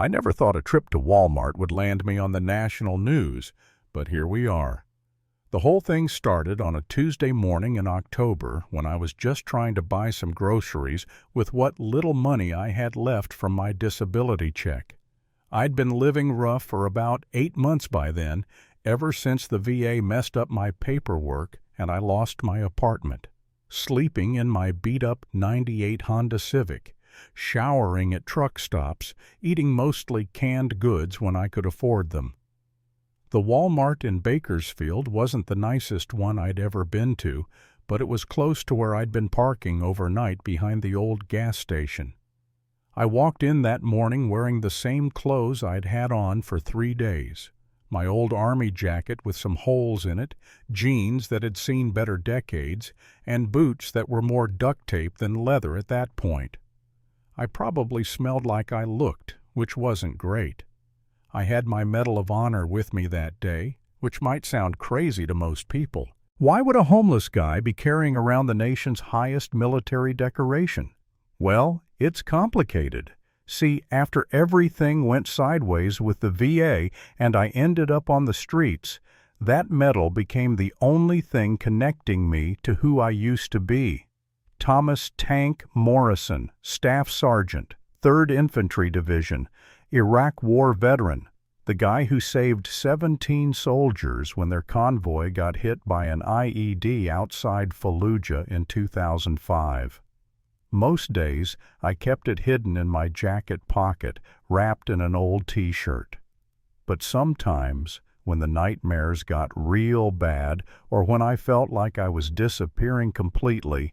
I never thought a trip to Walmart would land me on the national news, but here we are. The whole thing started on a Tuesday morning in October when I was just trying to buy some groceries with what little money I had left from my disability check. I'd been living rough for about 8 months by then, ever since the VA messed up my paperwork and I lost my apartment. Sleeping in my beat-up '98 Honda Civic, showering at truck stops, eating mostly canned goods when I could afford them. The Walmart in Bakersfield wasn't the nicest one I'd ever been to, but it was close to where I'd been parking overnight behind the old gas station. I walked in that morning wearing the same clothes I'd had on for 3 days. My old army jacket with some holes in it, jeans that had seen better decades, and boots that were more duct tape than leather at that point. I probably smelled like I looked, which wasn't great. I had my Medal of Honor with me that day, which might sound crazy to most people. Why would a homeless guy be carrying around the nation's highest military decoration? Well, it's complicated. See, after everything went sideways with the VA and I ended up on the streets, that medal became the only thing connecting me to who I used to be. Thomas Tank Morrison, Staff Sergeant, 3rd Infantry Division, Iraq War veteran, the guy who saved 17 soldiers when their convoy got hit by an IED outside Fallujah in 2005. Most days, I kept it hidden in my jacket pocket, wrapped in an old T-shirt. But sometimes, when the nightmares got real bad, or when I felt like I was disappearing completely,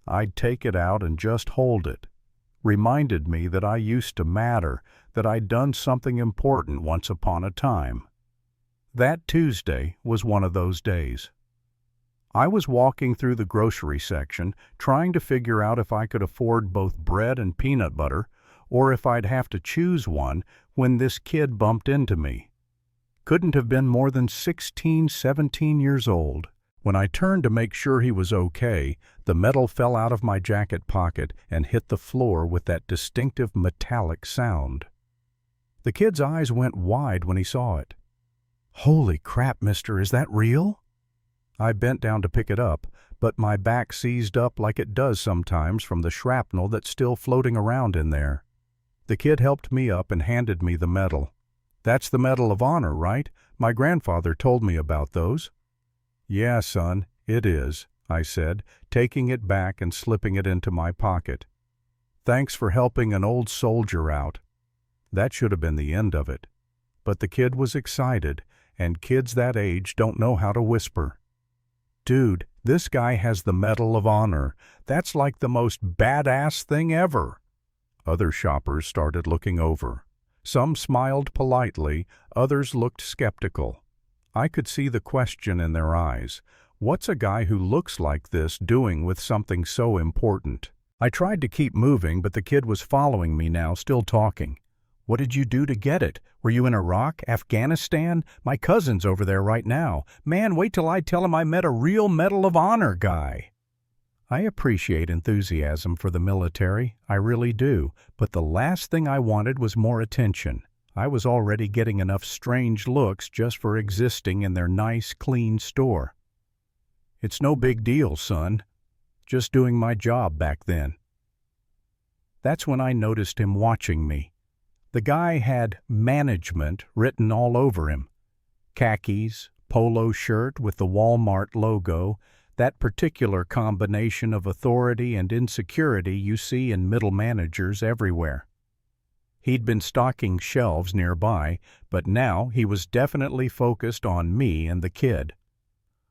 I'd take it out and just hold it. Reminded me that I used to matter, that I'd done something important once upon a time. That Tuesday was one of those days. I was walking through the grocery section, trying to figure out if I could afford both bread and peanut butter, or if I'd have to choose one, when this kid bumped into me. Couldn't have been more than 16, 17 years old. When I turned to make sure he was okay, the medal fell out of my jacket pocket and hit the floor with that distinctive metallic sound. The kid's eyes went wide when he saw it. "Holy crap, mister, is that real?" I bent down to pick it up, but my back seized up like it does sometimes from the shrapnel that's still floating around in there. The kid helped me up and handed me the medal. "That's the Medal of Honor, right? My grandfather told me about those." "Yeah, son, it is," I said, taking it back and slipping it into my pocket. "Thanks for helping an old soldier out." That should have been the end of it. But the kid was excited, and kids that age don't know how to whisper. "Dude, this guy has the Medal of Honor. That's like the most badass thing ever." Other shoppers started looking over. Some smiled politely, others looked skeptical. I could see the question in their eyes. What's a guy who looks like this doing with something so important? I tried to keep moving, but the kid was following me now, still talking. "What did you do to get it? Were you in Iraq, Afghanistan? My cousin's over there right now. Man, wait till I tell him I met a real Medal of Honor guy." I appreciate enthusiasm for the military, I really do, but the last thing I wanted was more attention. I was already getting enough strange looks just for existing in their nice, clean store. "It's no big deal, son. Just doing my job back then." That's when I noticed him watching me. The guy had management written all over him. Khakis, polo shirt with the Walmart logo, that particular combination of authority and insecurity you see in middle managers everywhere. He'd been stocking shelves nearby, but now he was definitely focused on me and the kid.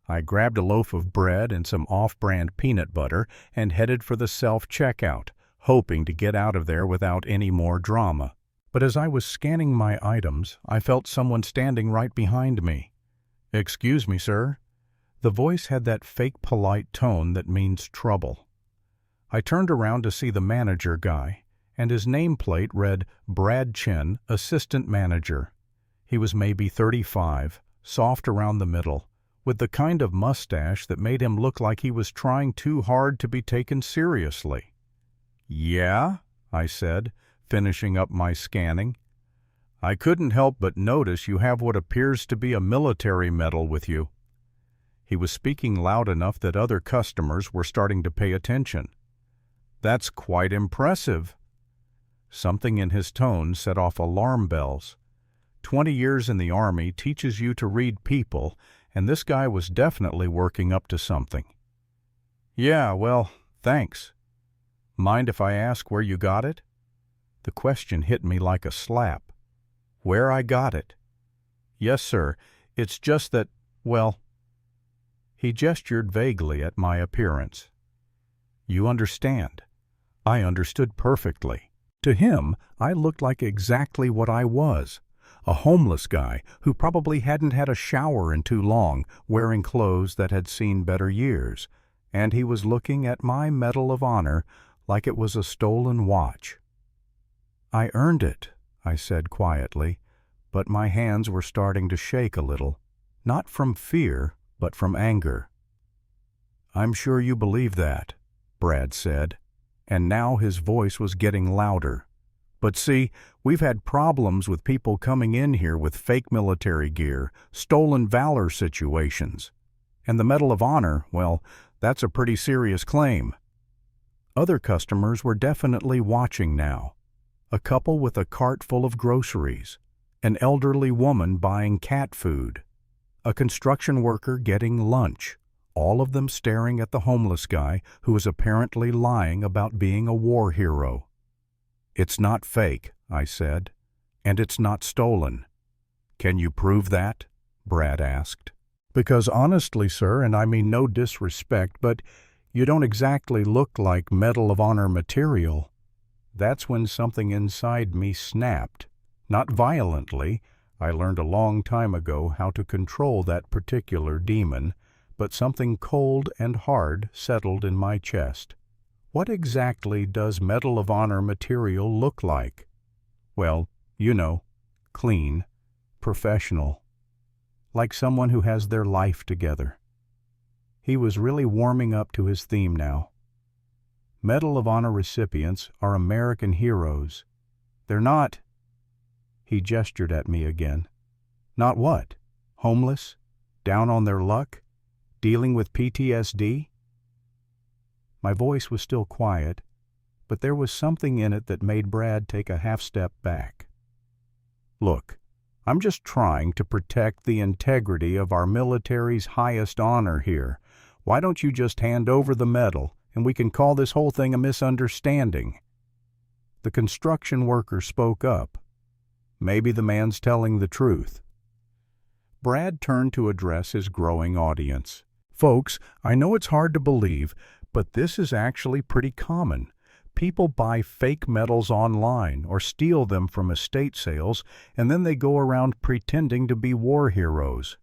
I grabbed a loaf of bread and some off-brand peanut butter and headed for the self-checkout, hoping to get out of there without any more drama. But as I was scanning my items, I felt someone standing right behind me. "Excuse me, sir." The voice had that fake polite tone that means trouble. I turned around to see the manager guy, and his nameplate read Brad Chen, Assistant Manager. He was maybe 35, soft around the middle, with the kind of mustache that made him look like he was trying too hard to be taken seriously. "Yeah?" I said, finishing up my scanning. I couldn't help but notice you have what appears to be a military medal with you." He was speaking loud enough that other customers were starting to pay attention. "That's quite impressive." Something in his tone set off alarm bells. 20 years in the Army teaches you to read people, and this guy was definitely working up to something. "Yeah, well, thanks. Mind if I ask where you got it?" The question hit me like a slap. Where I got it? "Yes, sir. It's just that, well..." He gestured vaguely at my appearance. You understand. I understood perfectly. To him, I looked like exactly what I was. A homeless guy who probably hadn't had a shower in too long, wearing clothes that had seen better years, and he was looking at my Medal of Honor like it was a stolen watch. "I earned it," I said quietly, but my hands were starting to shake a little, not from fear, but from anger. "I'm sure you believe that," Brad said, and now his voice was getting louder. "But see, we've had problems with people coming in here with fake military gear, stolen valor situations. And the Medal of Honor, well, that's a pretty serious claim." Other customers were definitely watching now. A couple with a cart full of groceries, an elderly woman buying cat food, a construction worker getting lunch, all of them staring at the homeless guy who was apparently lying about being a war hero. "It's not fake," I said, "and it's not stolen." "Can you prove that?" Brad asked. "Because honestly, sir, and I mean no disrespect, but you don't exactly look like Medal of Honor material." That's when something inside me snapped. Not violently. I learned a long time ago how to control that particular demon, but something cold and hard settled in my chest. What exactly does Medal of Honor material look like? Well, you know, clean, professional, like someone who has their life together. He was really warming up to his theme now. Medal of Honor recipients are American heroes. They're not... He gestured at me again. "Not what? Homeless? Down on their luck? Dealing with PTSD?" My voice was still quiet, but there was something in it that made Brad take a half step back. "Look, I'm just trying to protect the integrity of our military's highest honor here. Why don't you just hand over the medal, and we can call this whole thing a misunderstanding?" The construction worker spoke up. Maybe the man's telling the truth. Brad turned to address his growing audience. "Folks, I know it's hard to believe, but this is actually pretty common. People buy fake medals online or steal them from estate sales, and then they go around pretending to be war heroes.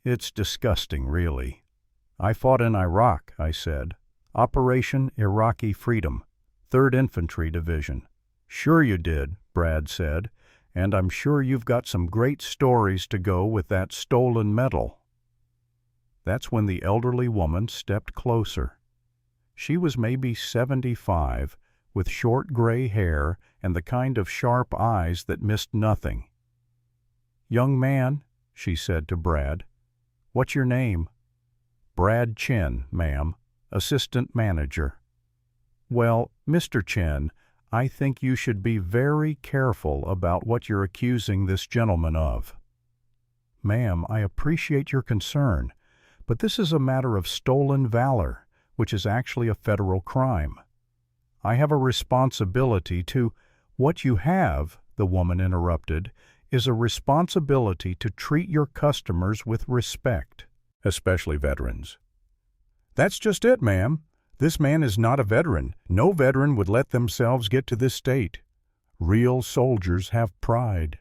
It's disgusting, really." "I fought in Iraq," I said. "Operation Iraqi Freedom, 3rd Infantry Division." "Sure you did," Brad said, "and I'm sure you've got some great stories to go with that stolen medal." That's when the elderly woman stepped closer. She was maybe 75, with short gray hair and the kind of sharp eyes that missed nothing. "Young man," she said to Brad, "what's your name?" "Brad Chen, ma'am, assistant manager." "Well, Mr. Chen, I think you should be very careful about what you're accusing this gentleman of." "Ma'am, I appreciate your concern, but this is a matter of stolen valor, which is actually a federal crime. I have a responsibility to—" "What you have," the woman interrupted, "is a responsibility to treat your customers with respect, especially veterans." "That's just it, ma'am. This man is not a veteran. No veteran would let themselves get to this state. Real soldiers have pride."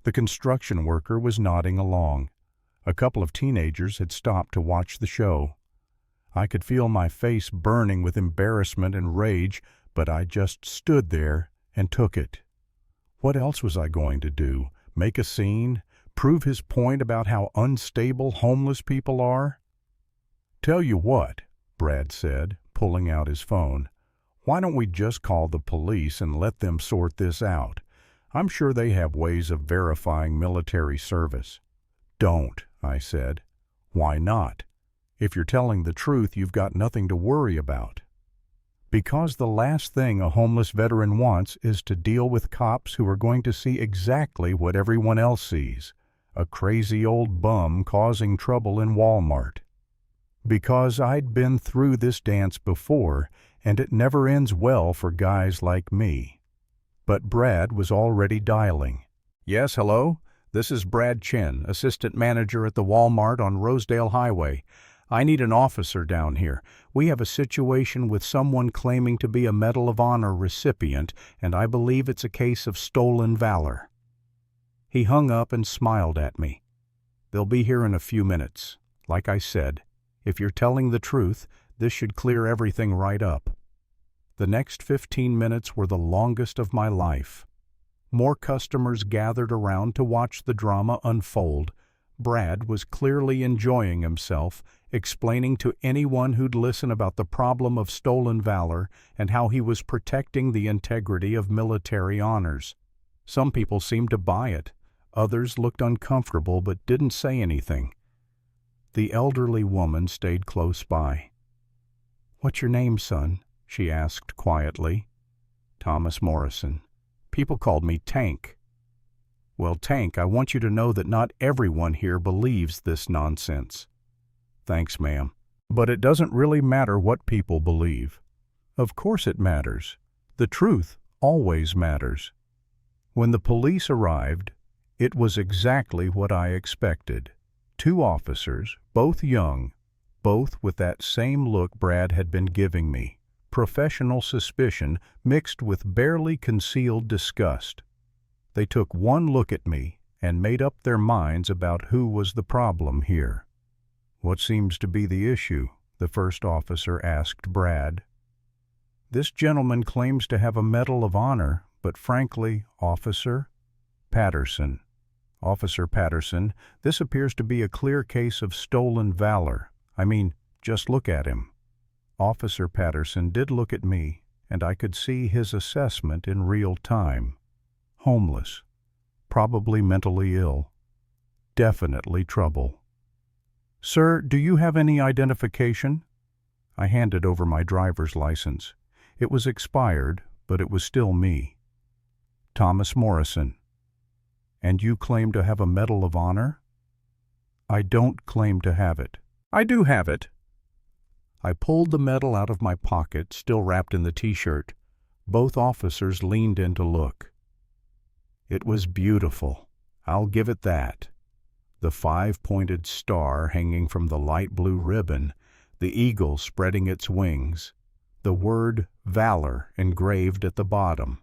The construction worker was nodding along. A couple of teenagers had stopped to watch the show. I could feel my face burning with embarrassment and rage, but I just stood there and took it. What else was I going to do? Make a scene? Prove his point about how unstable homeless people are? "Tell you what," Brad said, pulling out his phone. "Why don't we just call the police and let them sort this out? I'm sure they have ways of verifying military service." "Don't," I said. "Why not? If you're telling the truth, you've got nothing to worry about." "Because the last thing a homeless veteran wants is to deal with cops who are going to see exactly what everyone else sees, a crazy old bum causing trouble in Walmart. Because I'd been through this dance before, and it never ends well for guys like me." But Brad was already dialing. "Yes, hello? This is Brad Chen, assistant manager at the Walmart on Rosedale Highway. I need an officer down here. We have a situation with someone claiming to be a Medal of Honor recipient, and I believe it's a case of stolen valor." He hung up and smiled at me. "They'll be here in a few minutes. Like I said, if you're telling the truth, this should clear everything right up." The next 15 minutes were the longest of my life. More customers gathered around to watch the drama unfold. Brad was clearly enjoying himself, explaining to anyone who'd listen about the problem of stolen valor and how he was protecting the integrity of military honors. Some people seemed to buy it. Others looked uncomfortable but didn't say anything. The elderly woman stayed close by. "What's your name, son?" she asked quietly. "Thomas Morrison. People called me Tank." "Well, Tank, I want you to know that not everyone here believes this nonsense." "Thanks, ma'am. But it doesn't really matter what people believe." "Of course it matters. The truth always matters." When the police arrived, it was exactly what I expected. 2 officers, both young, both with that same look Brad had been giving me, professional suspicion mixed with barely concealed disgust. They took one look at me and made up their minds about who was the problem here. "What seems to be the issue?" the first officer asked Brad. "This gentleman claims to have a Medal of Honor, but frankly, Officer Patterson, this appears to be a clear case of stolen valor. I mean, just look at him." Officer Patterson did look at me, and I could see his assessment in real time. Homeless, probably mentally ill, definitely trouble. "Sir, do you have any identification?" I handed over my driver's license. It was expired, but it was still me. "Thomas Morrison." "And you claim to have a Medal of Honor?" "I don't claim to have it." "I do have it." I pulled the medal out of my pocket, still wrapped in the T-shirt. Both officers leaned in to look. It was beautiful. I'll give it that. The 5-pointed star hanging from the light blue ribbon, the eagle spreading its wings, the word Valor engraved at the bottom.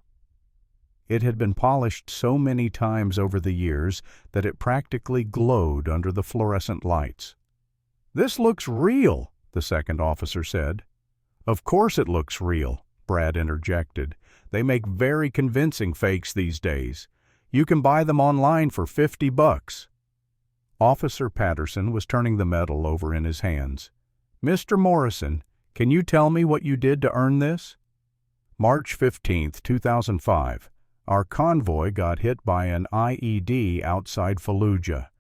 It had been polished so many times over the years that it practically glowed under the fluorescent lights. "This looks real," the second officer said. "Of course it looks real," Brad interjected. "They make very convincing fakes these days. You can buy them online for $50. Officer Patterson was turning the medal over in his hands. "Mr. Morrison, can you tell me what you did to earn this?" "March 15th, 2005. Our convoy got hit by an IED outside Fallujah.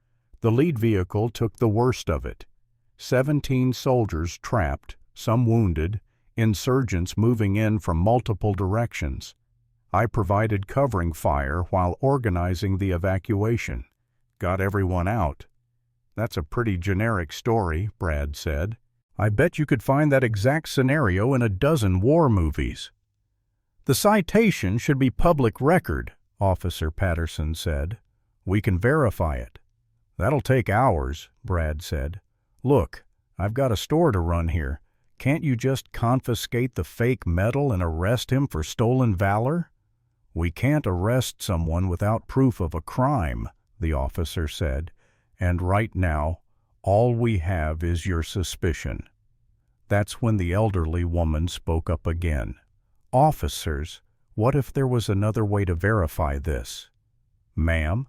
The lead vehicle took the worst of it. 17 soldiers trapped, some wounded, insurgents moving in from multiple directions. I provided covering fire while organizing the evacuation. Got everyone out." "That's a pretty generic story," Brad said. "I bet you could find that exact scenario in a dozen war movies." "The citation should be public record," Officer Patterson said. "We can verify it." "That'll take hours," Brad said. "Look, I've got a store to run here. Can't you just confiscate the fake medal and arrest him for stolen valor?" "We can't arrest someone without proof of a crime," the officer said, "and right now, all we have is your suspicion." That's when the elderly woman spoke up again. "Officers, what if there was another way to verify this?" "Ma'am?"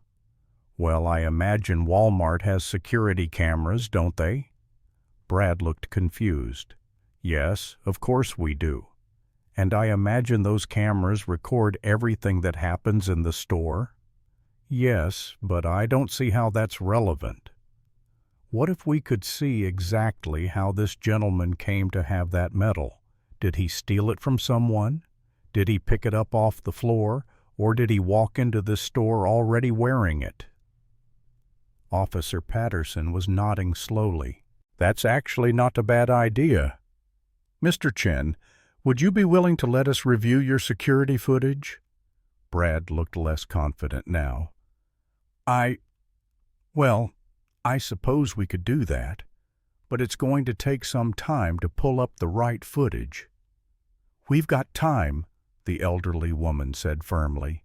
"Well, I imagine Walmart has security cameras, don't they?" Brad looked confused. "Yes, of course we do." And I imagine those cameras record everything that happens in the store? Yes, but I don't see how that's relevant. What if we could see exactly how this gentleman came to have that medal? Did he steal it from someone? Did he pick it up off the floor? Or did he walk into this store already wearing it? Officer Patterson was nodding slowly. That's actually not a bad idea. Mr. Chen, would you be willing to let us review your security footage? Brad looked less confident now. Well, I suppose we could do that, but it's going to take some time to pull up the right footage. We've got time, the elderly woman said firmly.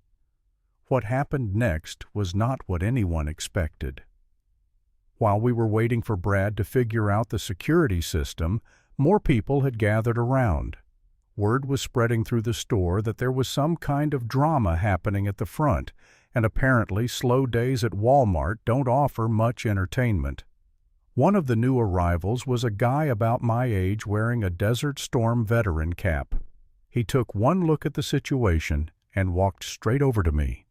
What happened next was not what anyone expected. While we were waiting for Brad to figure out the security system, more people had gathered around. Word was spreading through the store that there was some kind of drama happening at the front, and apparently slow days at Walmart don't offer much entertainment. One of the new arrivals was a guy about my age wearing a Desert Storm veteran cap. He took one look at the situation and walked straight over to me.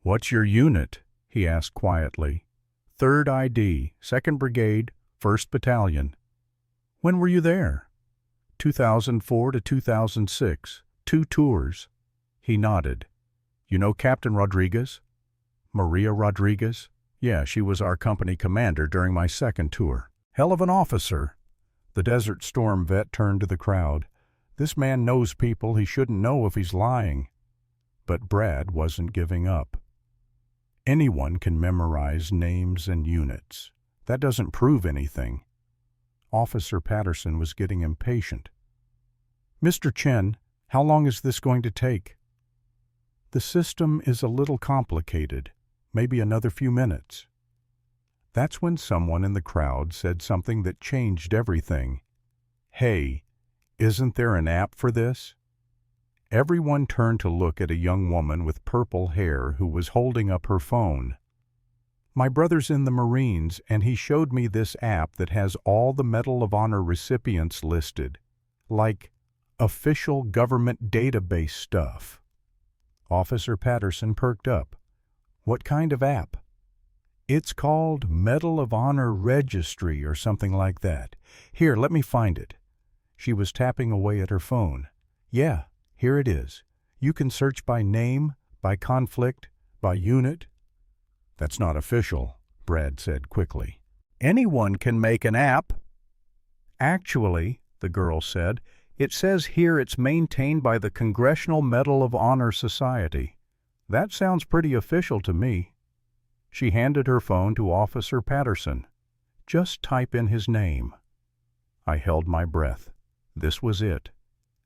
"What's your unit?" he asked quietly. "3rd ID, 2nd Brigade, 1st Battalion." "When were you there?" 2004 to 2006, 2 tours. He nodded. "You know Captain Rodriguez?" "Maria Rodriguez?" "Yeah, she was our company commander during my 2nd tour." "Hell of an officer." The Desert Storm vet turned to the crowd. "This man knows people he shouldn't know if he's lying." But Brad wasn't giving up. Anyone can memorize names and units. That doesn't prove anything. Officer Patterson was getting impatient. "Mr. Chen, how long is this going to take?" "The system is a little complicated. Maybe another few minutes." That's when someone in the crowd said something that changed everything. "Hey, isn't there an app for this?" Everyone turned to look at a young woman with purple hair who was holding up her phone. "My brother's in the Marines, and he showed me this app that has all the Medal of Honor recipients listed, like official government database stuff." Officer Patterson perked up. "What kind of app?" "It's called Medal of Honor Registry or something like that. Here, let me find it." She was tapping away at her phone. "Yeah. Here it is. You can search by name, by conflict, by unit." "That's not official," Brad said quickly. "Anyone can make an app." "Actually," the girl said, "it says here it's maintained by the Congressional Medal of Honor Society. That sounds pretty official to me." She handed her phone to Officer Patterson. "Just type in his name." I held my breath. This was it.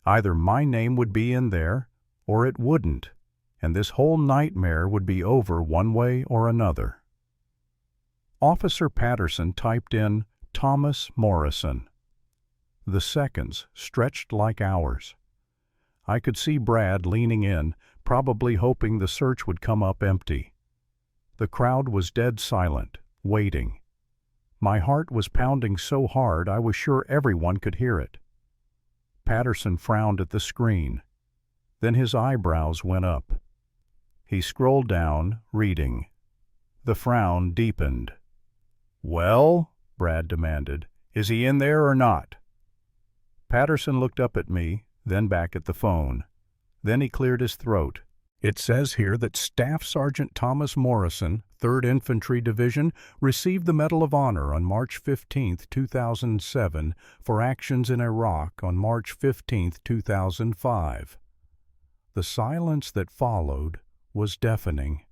Either my name would be in there, or it wouldn't, and this whole nightmare would be over one way or another. Officer Patterson typed in Thomas Morrison. The seconds stretched like hours. I could see Brad leaning in, probably hoping the search would come up empty. The crowd was dead silent, waiting. My heart was pounding so hard I was sure everyone could hear it. Patterson frowned at the screen. Then his eyebrows went up. He scrolled down, reading. The frown deepened. "Well," Brad demanded, "is he in there or not?" Patterson looked up at me, then back at the phone. Then he cleared his throat. "It says here that Staff Sergeant Thomas Morrison, 3rd Infantry Division, received the Medal of Honor on March 15, 2007, for actions in Iraq on March 15, 2005. The silence that followed was deafening.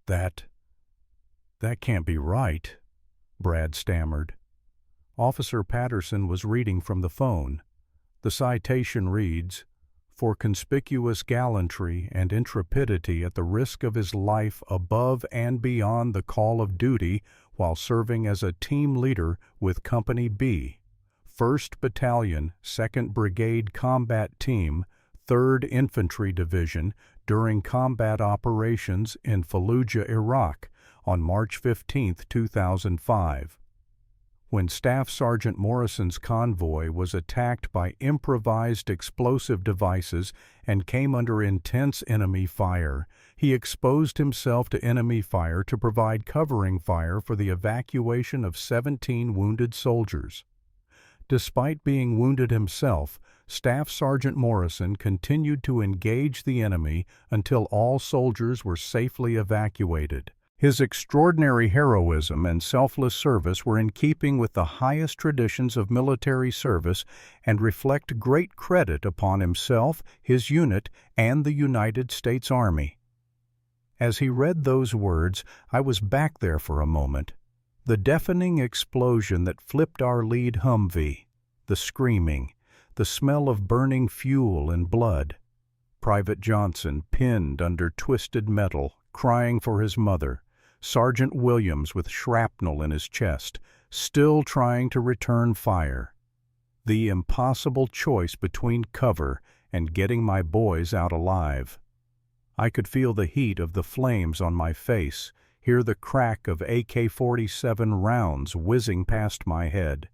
That can't be right," Brad stammered. Officer Patterson was reading from the phone. The citation reads, "For conspicuous gallantry and intrepidity at the risk of his life above and beyond the call of duty while serving as a team leader with Company B, 1st Battalion, 2nd Brigade Combat Team, 3rd Infantry Division, during combat operations in Fallujah, Iraq, on March 15, 2005. When Staff Sergeant Morrison's convoy was attacked by improvised explosive devices and came under intense enemy fire, he exposed himself to enemy fire to provide covering fire for the evacuation of 17 wounded soldiers. Despite being wounded himself, Staff Sergeant Morrison continued to engage the enemy until all soldiers were safely evacuated. His extraordinary heroism and selfless service were in keeping with the highest traditions of military service and reflect great credit upon himself, his unit, and the United States Army. As he read those words, I was back there for a moment. The deafening explosion that flipped our lead Humvee, the screaming, the smell of burning fuel and blood. Private Johnson pinned under twisted metal, crying for his mother. Sergeant Williams with shrapnel in his chest, still trying to return fire. The impossible choice between cover and getting my boys out alive. I could feel the heat of the flames on my face, hear the crack of AK-47 rounds whizzing past my head.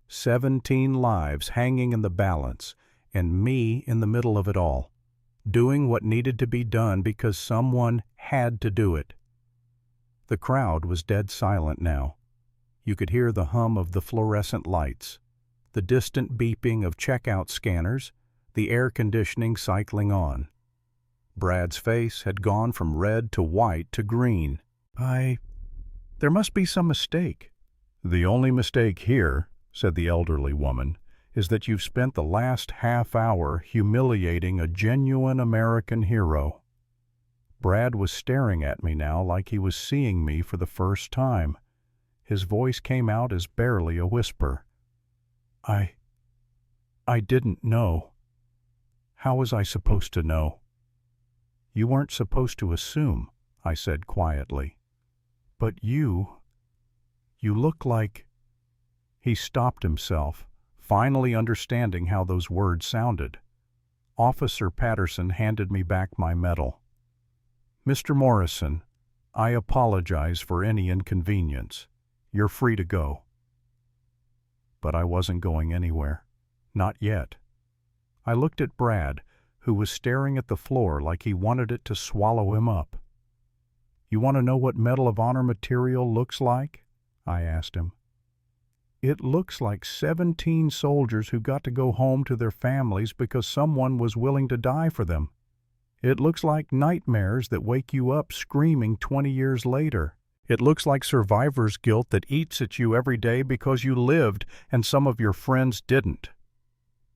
17 lives hanging in the balance, and me in the middle of it all, doing what needed to be done because someone had to do it. The crowd was dead silent now. You could hear the hum of the fluorescent lights, the distant beeping of checkout scanners, the air conditioning cycling on. Brad's face had gone from red to white to green. There must be some mistake. The only mistake here, said the elderly woman, is that you've spent the last half hour humiliating a genuine American hero. Brad was staring at me now like he was seeing me for the first time. His voice came out as barely a whisper. I didn't know. How was I supposed to know? You weren't supposed to assume, I said quietly. But you look like... He stopped himself, finally understanding how those words sounded. Officer Patterson handed me back my medal. Mr. Morrison, I apologize for any inconvenience. You're free to go. But I wasn't going anywhere. Not yet. I looked at Brad, who was staring at the floor like he wanted it to swallow him up. You want to know what Medal of Honor material looks like? I asked him. It looks like 17 soldiers who got to go home to their families because someone was willing to die for them. It looks like nightmares that wake you up screaming 20 years later. It looks like survivor's guilt that eats at you every day because you lived and some of your friends didn't.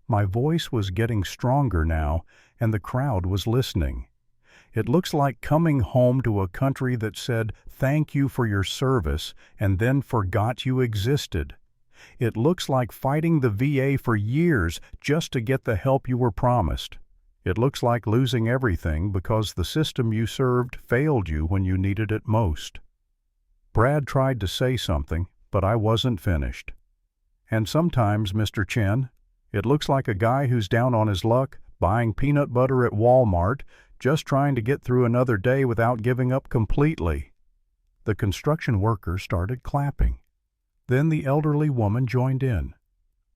My voice was getting stronger now, and the crowd was listening. It looks like coming home to a country that said, "Thank you for your service," and then forgot you existed. It looks like fighting the VA for years just to get the help you were promised. It looks like losing everything because the system you served failed you when you needed it most. Brad tried to say something, but I wasn't finished. And sometimes, Mr. Chen, it looks like a guy who's down on his luck, buying peanut butter at Walmart, just trying to get through another day without giving up completely. The construction workers started clapping. Then the elderly woman joined in.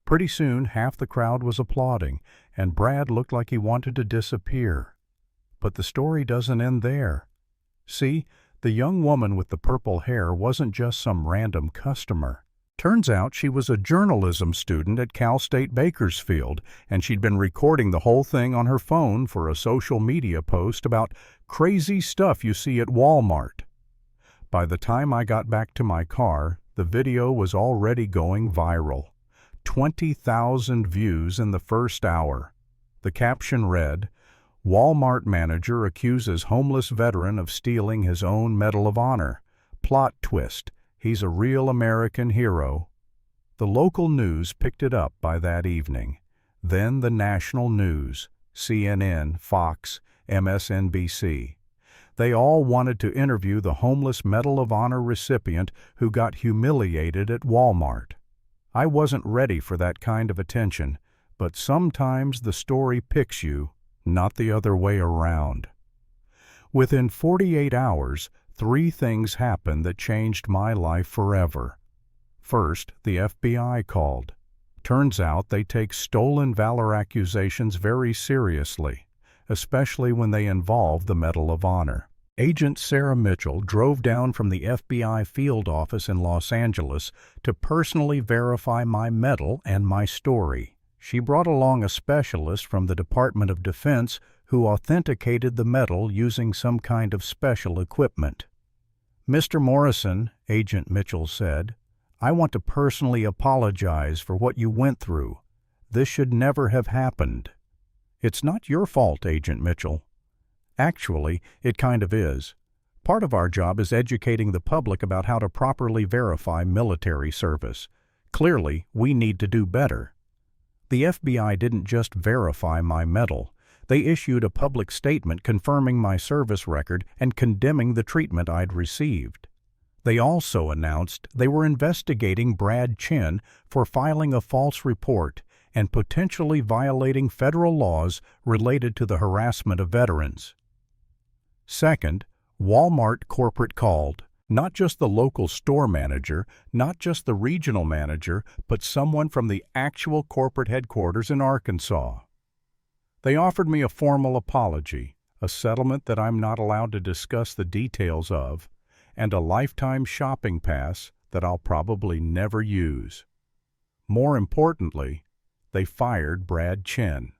Pretty soon, half the crowd was applauding, and Brad looked like he wanted to disappear. But the story doesn't end there. See, the young woman with the purple hair wasn't just some random customer. Turns out she was a journalism student at Cal State Bakersfield, and she'd been recording the whole thing on her phone for a social media post about crazy stuff you see at Walmart. By the time I got back to my car, the video was already going viral. 20,000 views in the first hour. The caption read, "Walmart manager accuses homeless veteran of stealing his own Medal of Honor. Plot twist, he's a real American hero." The local news picked it up by that evening. Then the national news, CNN, Fox, MSNBC. They all wanted to interview the homeless Medal of Honor recipient who got humiliated at Walmart. I wasn't ready for that kind of attention, but sometimes the story picks you, not the other way around. Within 48 hours, 3 things happened that changed my life forever. First, the FBI called. Turns out they take stolen valor accusations very seriously, especially when they involve the Medal of Honor. Agent Sarah Mitchell drove down from the FBI field office in Los Angeles to personally verify my medal and my story. She brought along a specialist from the Department of Defense who authenticated the medal using some kind of special equipment. "Mr. Morrison," Agent Mitchell said, "I want to personally apologize for what you went through. This should never have happened." "It's not your fault, Agent Mitchell." "Actually, it kind of is. Part of our job is educating the public about how to properly verify military service. Clearly, we need to do better." The FBI didn't just verify my medal. They issued a public statement confirming my service record and condemning the treatment I'd received. They also announced they were investigating Brad Chin for filing a false report and potentially violating federal laws related to the harassment of veterans. Second, Walmart corporate called. Not just the local store manager, not just the regional manager, but someone from the actual corporate headquarters in Arkansas. They offered me a formal apology, a settlement that I'm not allowed to discuss the details of, and a lifetime shopping pass that I'll probably never use. More importantly, they fired Brad Chin.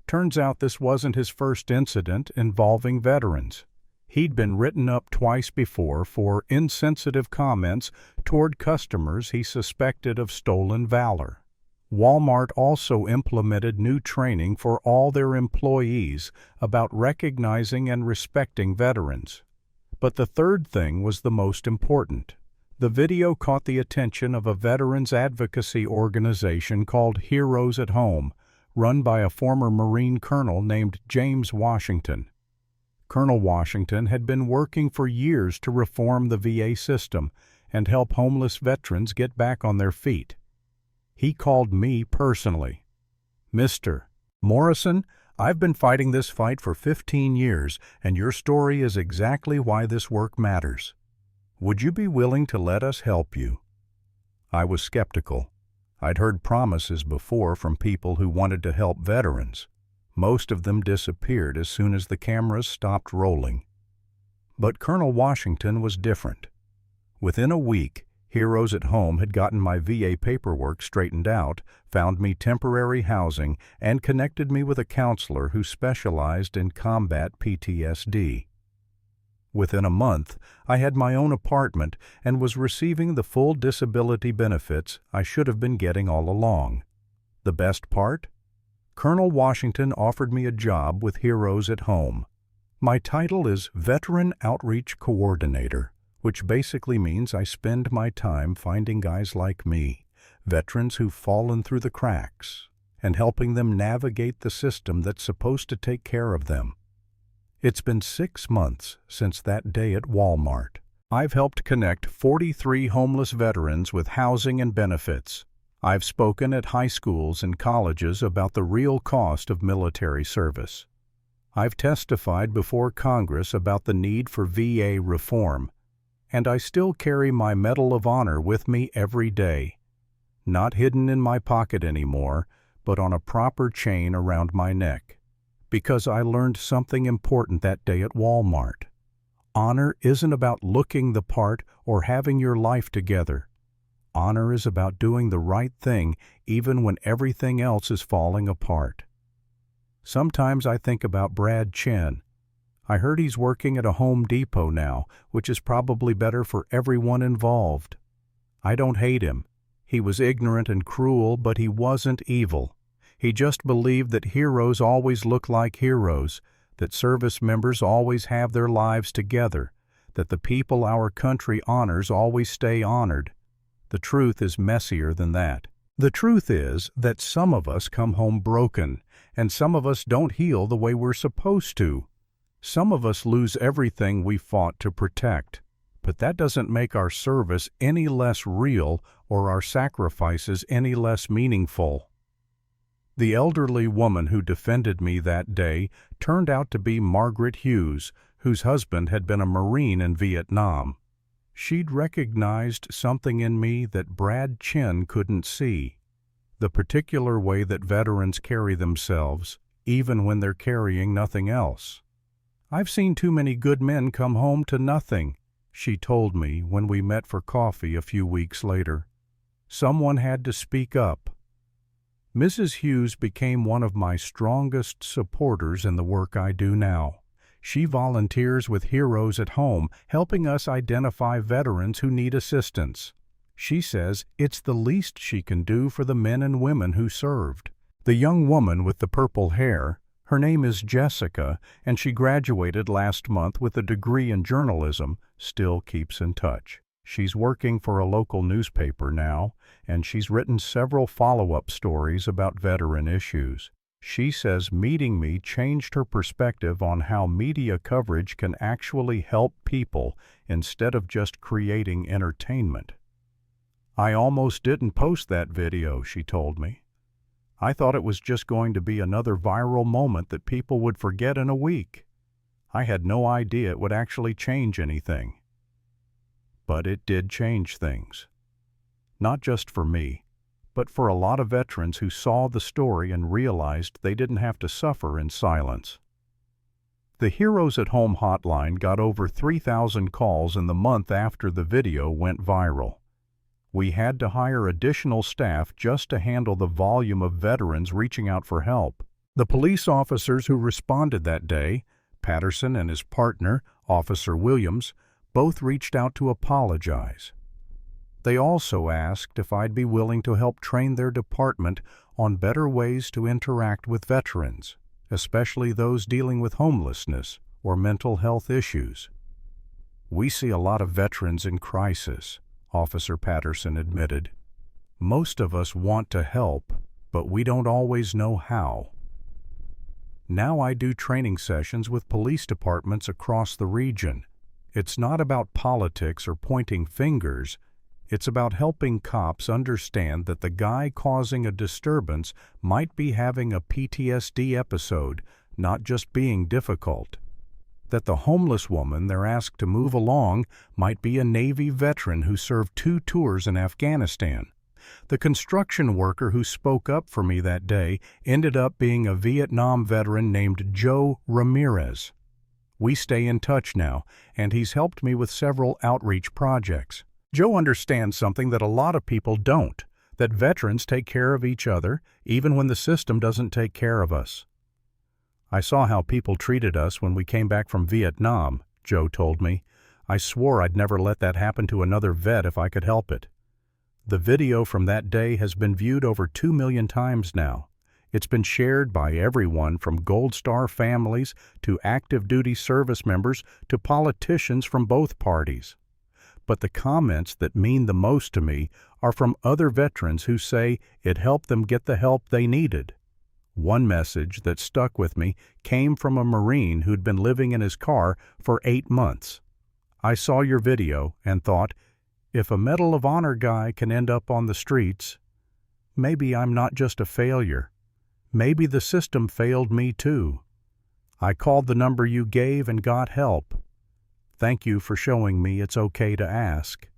Turns out this wasn't his first incident involving veterans. He'd been written up twice before for insensitive comments toward customers he suspected of stolen valor. Walmart also implemented new training for all their employees about recognizing and respecting veterans. But the third thing was the most important. The video caught the attention of a veterans advocacy organization called Heroes at Home, run by a former Marine colonel named James Washington. Colonel Washington had been working for years to reform the VA system and help homeless veterans get back on their feet. He called me personally. "Mr. Morrison, I've been fighting this fight for 15 years, and your story is exactly why this work matters. Would you be willing to let us help you?" I was skeptical. I'd heard promises before from people who wanted to help veterans. Most of them disappeared as soon as the cameras stopped rolling. But Colonel Washington was different. Within a week, Heroes at Home had gotten my VA paperwork straightened out, found me temporary housing, and connected me with a counselor who specialized in combat PTSD. Within a month, I had my own apartment and was receiving the full disability benefits I should have been getting all along. The best part? Colonel Washington offered me a job with Heroes at Home. My title is Veteran Outreach Coordinator, which basically means I spend my time finding guys like me, veterans who've fallen through the cracks, and helping them navigate the system that's supposed to take care of them. It's been 6 months since that day at Walmart. I've helped connect 43 homeless veterans with housing and benefits. I've spoken at high schools and colleges about the real cost of military service. I've testified before Congress about the need for VA reform, and I still carry my Medal of Honor with me every day, not hidden in my pocket anymore, but on a proper chain around my neck, because I learned something important that day at Walmart. Honor isn't about looking the part or having your life together. Honor is about doing the right thing even when everything else is falling apart. Sometimes I think about Brad Chin. I heard he's working at a Home Depot now, which is probably better for everyone involved. I don't hate him. He was ignorant and cruel, but he wasn't evil. He just believed that heroes always look like heroes, that service members always have their lives together, that the people our country honors always stay honored. The truth is messier than that. The truth is that some of us come home broken, and some of us don't heal the way we're supposed to. Some of us lose everything we fought to protect, but that doesn't make our service any less real or our sacrifices any less meaningful. The elderly woman who defended me that day turned out to be Margaret Hughes, whose husband had been a Marine in Vietnam. She'd recognized something in me that Brad Chin couldn't see, the particular way that veterans carry themselves, even when they're carrying nothing else. "I've seen too many good men come home to nothing," she told me when we met for coffee a few weeks later. Someone had to speak up. Mrs. Hughes became one of my strongest supporters in the work I do now. She volunteers with Heroes at Home, helping us identify veterans who need assistance. She says it's the least she can do for the men and women who served. The young woman with the purple hair, her name is Jessica, and she graduated last month with a degree in journalism, still keeps in touch. She's working for a local newspaper now, and she's written several follow-up stories about veteran issues. She says meeting me changed her perspective on how media coverage can actually help people instead of just creating entertainment. "I almost didn't post that video," she told me. "I thought it was just going to be another viral moment that people would forget in a week. I had no idea it would actually change anything." But it did change things. Not just for me, but for a lot of veterans who saw the story and realized they didn't have to suffer in silence. The Heroes at Home hotline got over 3,000 calls in the month after the video went viral. We had to hire additional staff just to handle the volume of veterans reaching out for help. The police officers who responded that day, Patterson and his partner, Officer Williams, both reached out to apologize. They also asked if I'd be willing to help train their department on better ways to interact with veterans, especially those dealing with homelessness or mental health issues. "We see a lot of veterans in crisis," Officer Patterson admitted. "Most of us want to help, but we don't always know how." Now I do training sessions with police departments across the region. It's not about politics or pointing fingers. It's about helping cops understand that the guy causing a disturbance might be having a PTSD episode, not just being difficult. That the homeless woman they're asked to move along might be a Navy veteran who served 2 tours in Afghanistan. The construction worker who spoke up for me that day ended up being a Vietnam veteran named Joe Ramirez. We stay in touch now, and he's helped me with several outreach projects. Joe understands something that a lot of people don't, that veterans take care of each other, even when the system doesn't take care of us. "I saw how people treated us when we came back from Vietnam," Joe told me. "I swore I'd never let that happen to another vet if I could help it." The video from that day has been viewed over 2 million times now. It's been shared by everyone from Gold Star families to active duty service members to politicians from both parties. But the comments that mean the most to me are from other veterans who say it helped them get the help they needed. One message that stuck with me came from a Marine who'd been living in his car for 8 months. "I saw your video and thought, if a Medal of Honor guy can end up on the streets, maybe I'm not just a failure. Maybe the system failed me too. I called the number you gave and got help. Thank you for showing me it's okay to ask."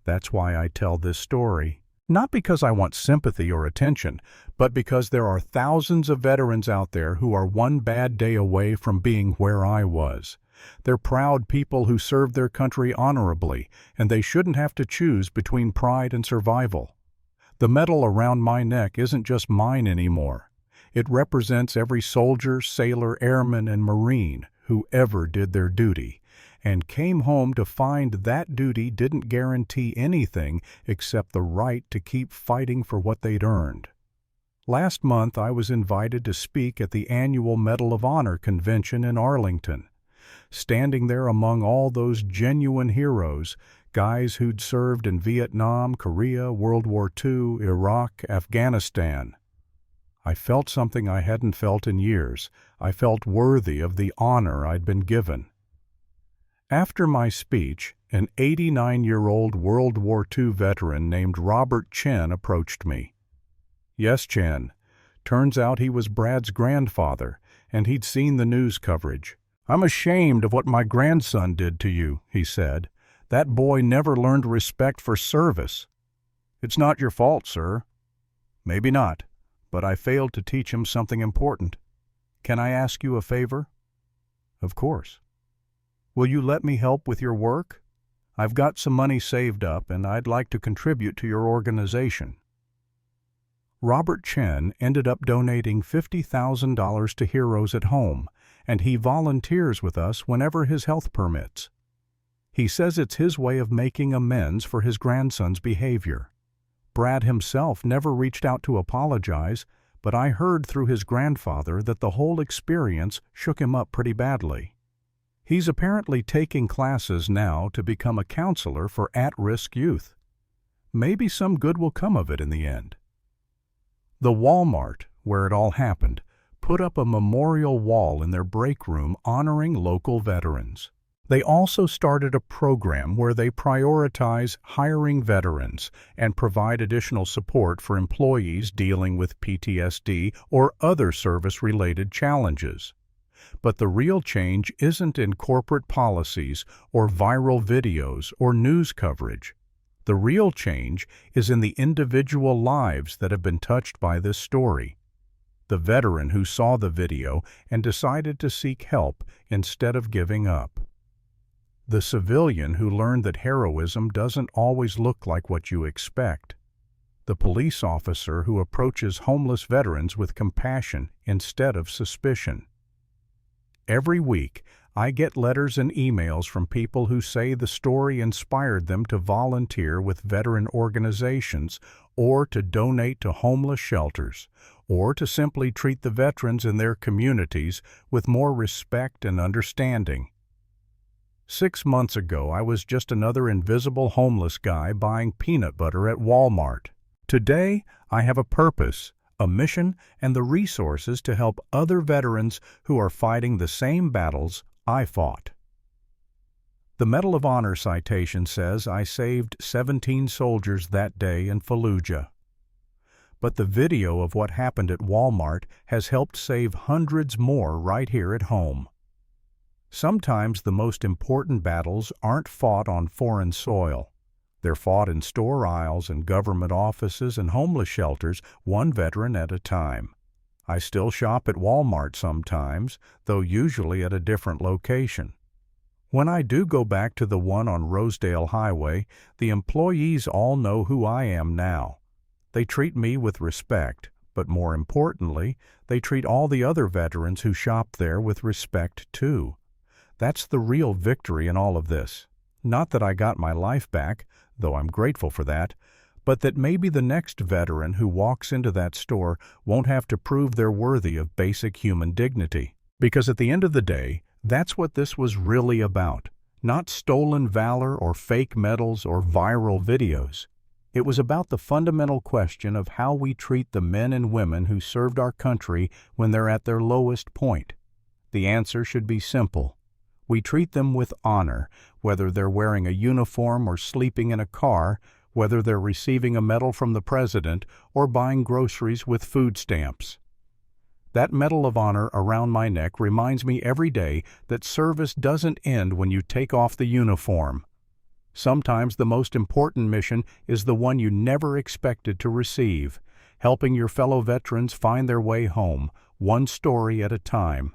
That's why I tell this story. Not because I want sympathy or attention, but because there are thousands of veterans out there who are one bad day away from being where I was. They're proud people who served their country honorably, and they shouldn't have to choose between pride and survival. The medal around my neck isn't just mine anymore. It represents every soldier, sailor, airman, and Marine who ever did their duty, and came home to find that duty didn't guarantee anything except the right to keep fighting for what they'd earned. Last month I was invited to speak at the annual Medal of Honor convention in Arlington. Standing there among all those genuine heroes, guys who'd served in Vietnam, Korea, World War II, Iraq, Afghanistan, I felt something I hadn't felt in years. I felt worthy of the honor I'd been given. After my speech, an 89-year-old World War II veteran named Robert Chen approached me. "Yes, Chen. Turns out he was Brad's grandfather, and he'd seen the news coverage. I'm ashamed of what my grandson did to you," he said. That boy never learned respect for service. It's not your fault, sir. Maybe not, but I failed to teach him something important. Can I ask you a favor? Of course. Will you let me help with your work? I've got some money saved up and I'd like to contribute to your organization. Robert Chen ended up donating $50,000 to Heroes at Home, and he volunteers with us whenever his health permits. He says it's his way of making amends for his grandson's behavior. Brad himself never reached out to apologize, but I heard through his grandfather that the whole experience shook him up pretty badly. He's apparently taking classes now to become a counselor for at-risk youth. Maybe some good will come of it in the end. The Walmart, where it all happened, put up a memorial wall in their break room honoring local veterans. They also started a program where they prioritize hiring veterans and provide additional support for employees dealing with PTSD or other service-related challenges. But the real change isn't in corporate policies or viral videos or news coverage. The real change is in the individual lives that have been touched by this story. The veteran who saw the video and decided to seek help instead of giving up. The civilian who learned that heroism doesn't always look like what you expect. The police officer who approaches homeless veterans with compassion instead of suspicion. Every week, I get letters and emails from people who say the story inspired them to volunteer with veteran organizations or to donate to homeless shelters or to simply treat the veterans in their communities with more respect and understanding. 6 months ago, I was just another invisible homeless guy buying peanut butter at Walmart. Today, I have a purpose, a mission, and the resources to help other veterans who are fighting the same battles I fought. The Medal of Honor citation says I saved 17 soldiers that day in Fallujah. But the video of what happened at Walmart has helped save hundreds more right here at home. Sometimes the most important battles aren't fought on foreign soil. They're fought in store aisles and government offices and homeless shelters, one veteran at a time. I still shop at Walmart sometimes, though usually at a different location. When I do go back to the one on Rosedale Highway, the employees all know who I am now. They treat me with respect, but more importantly, they treat all the other veterans who shop there with respect too. That's the real victory in all of this. Not that I got my life back, though I'm grateful for that, but that maybe the next veteran who walks into that store won't have to prove they're worthy of basic human dignity. Because at the end of the day, that's what this was really about. Not stolen valor or fake medals or viral videos. It was about the fundamental question of how we treat the men and women who served our country when they're at their lowest point. The answer should be simple. We treat them with honor, whether they're wearing a uniform or sleeping in a car, whether they're receiving a medal from the president or buying groceries with food stamps. That Medal of Honor around my neck reminds me every day that service doesn't end when you take off the uniform. Sometimes the most important mission is the one you never expected to receive, helping your fellow veterans find their way home, one story at a time.